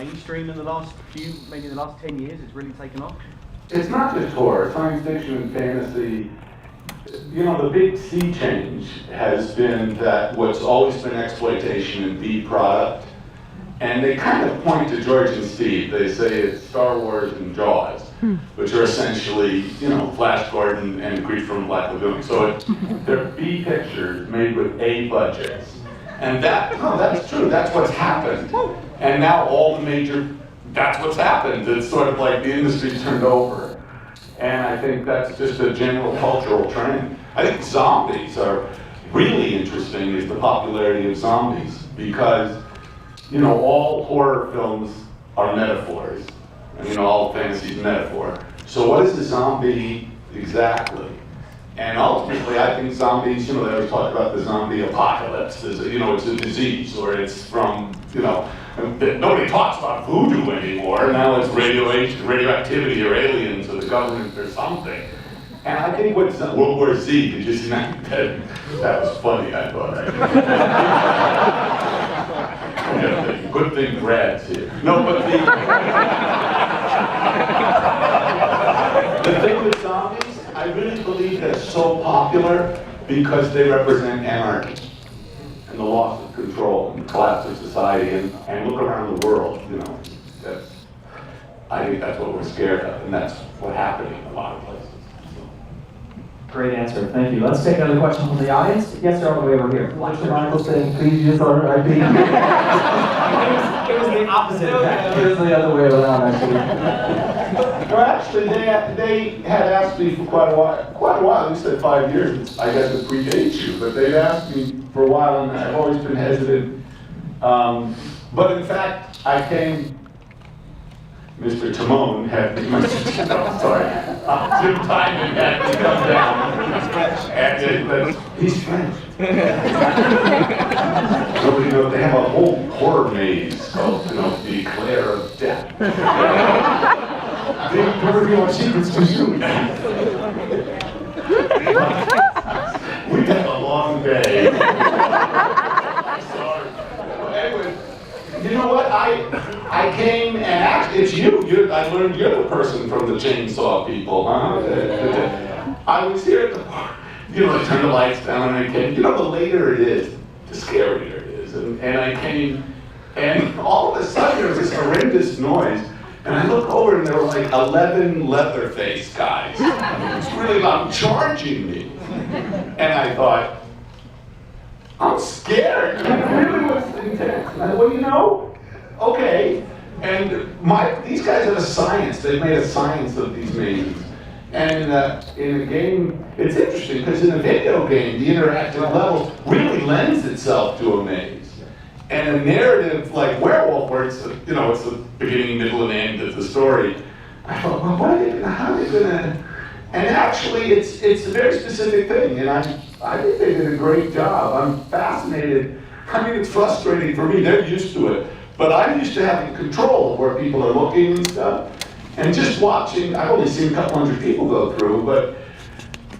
mainstream in the last maybe in the last 10 years? It's really taken off? It's not just horror, science fiction and fantasy. You know, the big sea change has been that what's always been exploitation and B product, and they kind of point to George and Steve. They say it's Star Wars and Jaws, which are essentially, you know, Flash Gordon and Creed from Black Lagoon. So they're B pictures made with A budgets. And that's true, that's what's happened. And now all the major, that's what's happened. It's sort of like the industry turned over. And I think that's just a general cultural trend. I think zombies are really interesting, is the popularity of zombies, because, you know, all horror films are metaphors. And, you know, all fantasy is metaphor. So what is a zombie exactly? And ultimately, I think zombies, you know, they always talk about the zombie apocalypse. You know, it's a disease, or it's from, you know, nobody talks about voodoo anymore. Now it's radioactivity or aliens or the government or something. And I think what's World War Z, did you see that? That was funny, I thought. Yeah, good thing Brad's here. No, but the thing with zombies, I really believe they're so popular because they represent anarchy and the loss of control and the collapse of society, and look around the world, you know, I think that's what we're scared of, and that's what's happening in a lot of places. Great answer, thank you. Let's take another question from the audience. Yes, sir, all the way over here. Mr. Michael saying, please use order IP. It was the opposite of that. It was the other way around, actually. Well, actually, they had asked me for quite a while, you said 5 years, I guess it predates you, but they've asked me for a while, and I've always been hesitant. But in fact, I came, Mr. Timon had me, Jim Timon had me come down. And he's French. Nobody knows, they have a whole horror maze called, you know, the Eclair of Death. They don't reveal our secrets to you. We had a long day. Sorry. Anyway, you know what? I came and actually, it's you. I learned you're the person from the chainsaw people, huh? I was here at the park. You know, I turned the lights down and I came. You know, the later it is, the scarier it is. And I came, and all of a sudden there was this horrendous noise. And I looked over and there were like 11 Leatherface guys. It's really loud, charging me. And I thought, I'm scared. It really was intense. And I thought, well, you know, okay. And these guys have a science. They've made a science of these mazes. And in a game, it's interesting because in a video game, the interactive level really lends itself to a maze. And a narrative like Werewolf, where it's it's the beginning, middle, and end of the story. I thought, well, how are they gonna? And actually, it's a very specific thing, and I think they did a great job. I'm fascinated. I mean, it's frustrating for me. They're used to it, but I'm used to having control of where people are looking and stuff. And just watching, I've only seen a couple hundred people go through, but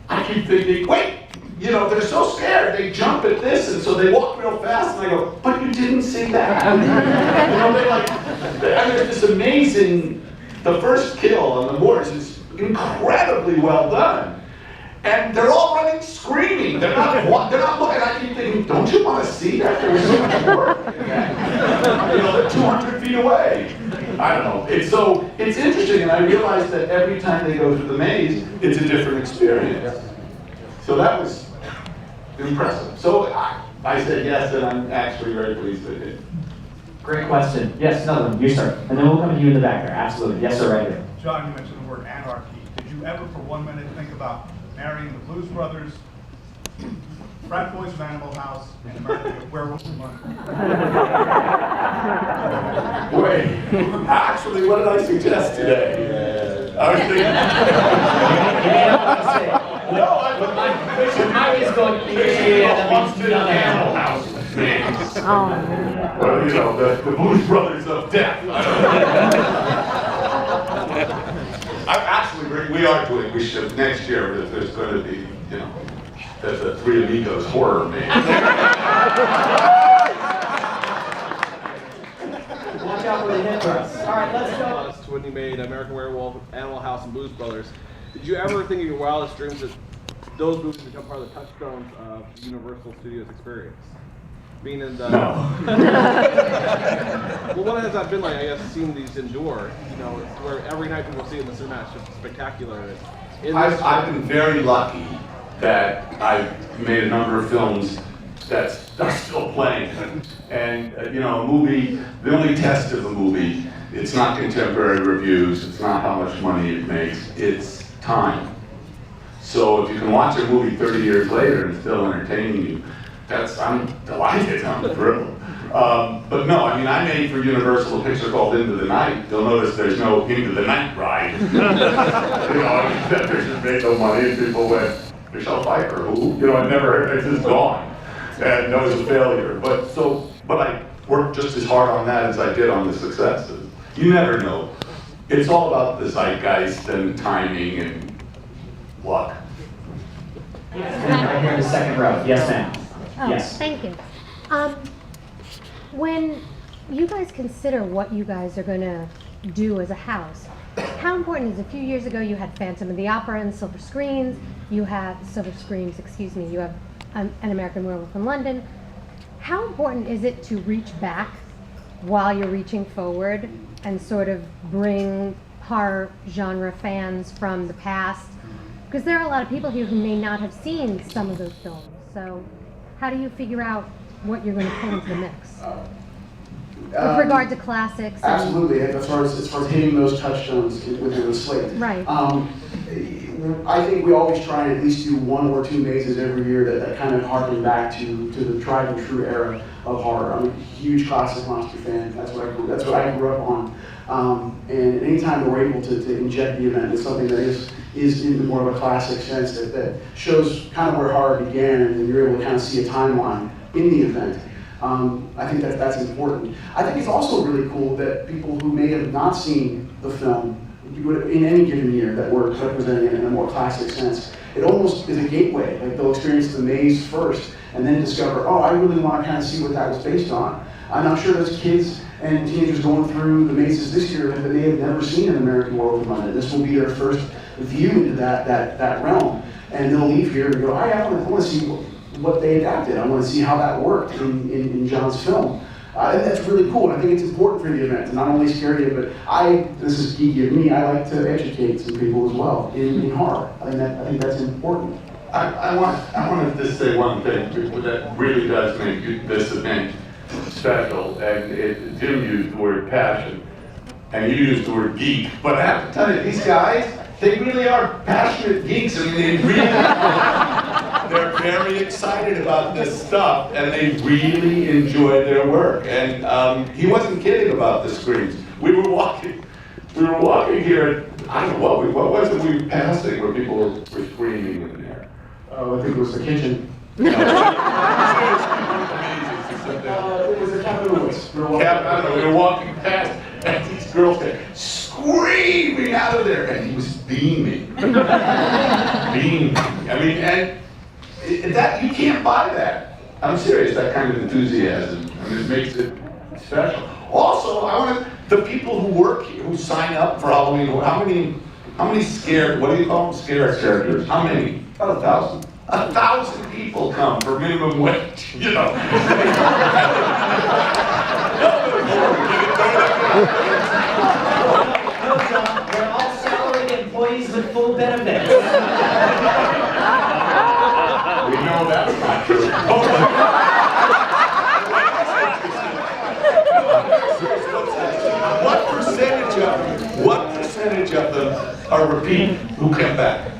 I keep thinking, wait. You know, they're so scared, they jump at this, and so they walk real fast, and I go, but you didn't see that. You know, and there's this amazing, the first kill on the moors is incredibly well done. And they're all running screaming. They're not looking. I keep thinking, don't you want to see that? There was so much work in that. You know, they're 200 feet away. I don't know. It's interesting, and I realized that every time they go through the maze, it's a different experience. So that was impressive. So I said yes, and I'm actually very pleased with it. Great question. Yes, another one. You start. And then we'll come to you in the back there. Absolutely. Yes, sir, right here. John, you mentioned the word anarchy. Did you ever for 1 minute think about marrying the Blues Brothers, Frat Boys of Animal House, and American Werewolf? Wait, actually, what did I suggest today? I was thinking... No, I was going to Animal House. Well, you know, the Blues Brothers of Death. Actually, we are doing, next year, there's going to be, you know, there's a Three Amigos horror man. Watch out for the minute for us. All right, let's go. When you made American Werewolf, Animal House, and Blues Brothers, did you ever think in your wildest dreams that those movies would become part of the touchstones of the Universal Studios experience? Meaning the... No. Well, what has that been like, I guess, seeing these endure? You know, where every night people see it in the cinema, it's just spectacular. I've been very lucky that I've made a number of films that are still playing. And you know, a movie, the only test of a movie, it's not contemporary reviews, it's not how much money it makes, it's time. So if you can watch a movie 30 years later and still entertaining you, I'm delighted, I'm thrilled. But no, I mean, I made for Universal a picture called Into the Night. You'll notice there's no Into the Night ride. You know, that picture made no money and people went, Michelle Pfeiffer, who? You know, it's just gone. And that was a failure. But I worked just as hard on that as I did on the successes. You never know. It's all about the zeitgeist and timing and luck. Right here in the second row. Yes, ma'am. Oh, Yes. thank you. When you guys consider what you guys are going to do as a house, how important is, a few years ago you had Phantom of the Opera and silver screens, you have you have an American Werewolf in London. How important is it to reach back while you're reaching forward and sort of bring horror genre fans from the past? Because there are a lot of people here who may not have seen some of those films. So how do you figure out what you're going to pull into the mix? With regard to classics? Absolutely, as far as hitting those touchstones within the slate. Right. I think we always try and at least do one or two mazes every year that kind of harken back to the tried and true era of horror. I'm a huge classic monster fan. That's what I grew up on. And anytime that we're able to inject the event with something that is in more of a classic sense that shows kind of where horror began, and you're able to kind of see a timeline in the event. I think that's important. I think it's also really cool that people who may have not seen the film in any given year that we're representing it in a more classic sense, it almost is a gateway. Like they'll experience the maze first and then discover, oh, I really want to kind of see what that was based on. And I'm sure there's kids and teenagers going through the mazes this year that they have never seen an American Werewolf in London. This will be their first view into that realm. And they'll leave here and go, I want to see what they adapted. I want to see how that worked in John's film. And that's really cool, and I think it's important for the event to not only scare you, but this is geeky of me, I like to educate some people as well in horror. I think that's important. I wanted to say one thing that really does make this event special, and Jim used the word passion, and you used the word geek, but I have to tell you, these guys, they really are passionate geeks. I mean, they really they're very excited about this stuff, and they really enjoy their work. And he wasn't kidding about the screens. We were walking here. I don't know what was it we were passing where people were screaming in there. Oh, I think it was the kitchen. No. It was a cabin in the woods. We were walking past, and these girls came screaming out of there, and he was beaming. Beaming. I mean, and that you can't buy that. I'm serious. That kind of enthusiasm. I mean, it makes it special. Also, the people who work here, who sign up for Halloween. How many scared? What do you call them? Scared characters. How many? About 1,000. 1,000 people come for minimum wage. You know. No, John, we're all salaried employees with full benefits. We know that's not true. What percentage of them are repeat who come back?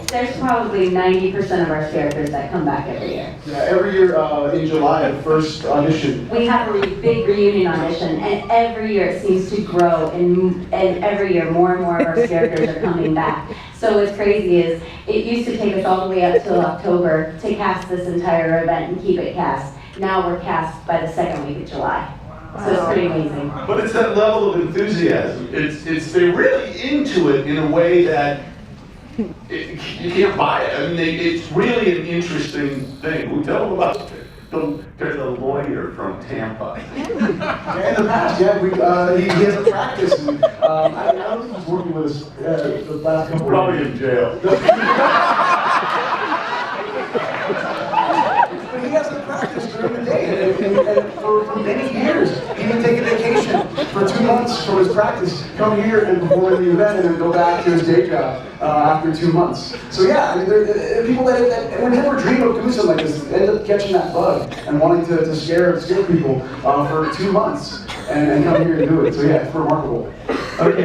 There's probably 90% of our characters that come back every year. Yeah, every year in July, the first audition. We have a big reunion audition, and every year it seems to grow, and every year more and more of our characters are coming back. So what's crazy is, it used to take us all the way up till October to cast this entire event and keep it cast. Now we're cast by the second week of July. So it's pretty amazing. But it's that level of enthusiasm. They're really into it in a way that you can't buy it. I mean, it's really an interesting thing. We tell them about There's a lawyer from Tampa. Yeah, in the past, yeah, he has a practice. And, I don't think he's working with us the last couple Probably of in jail. But he has a practice during the day, and for many years, he would take a vacation for 2 months from his practice, come here and perform at the event, and then go back to his day job after 2 months. So yeah, I mean, there are people that would never dream of doing something like this, end up catching that bug and wanting to scare people for 2 months and come here and do it. So yeah, it's remarkable. Okay.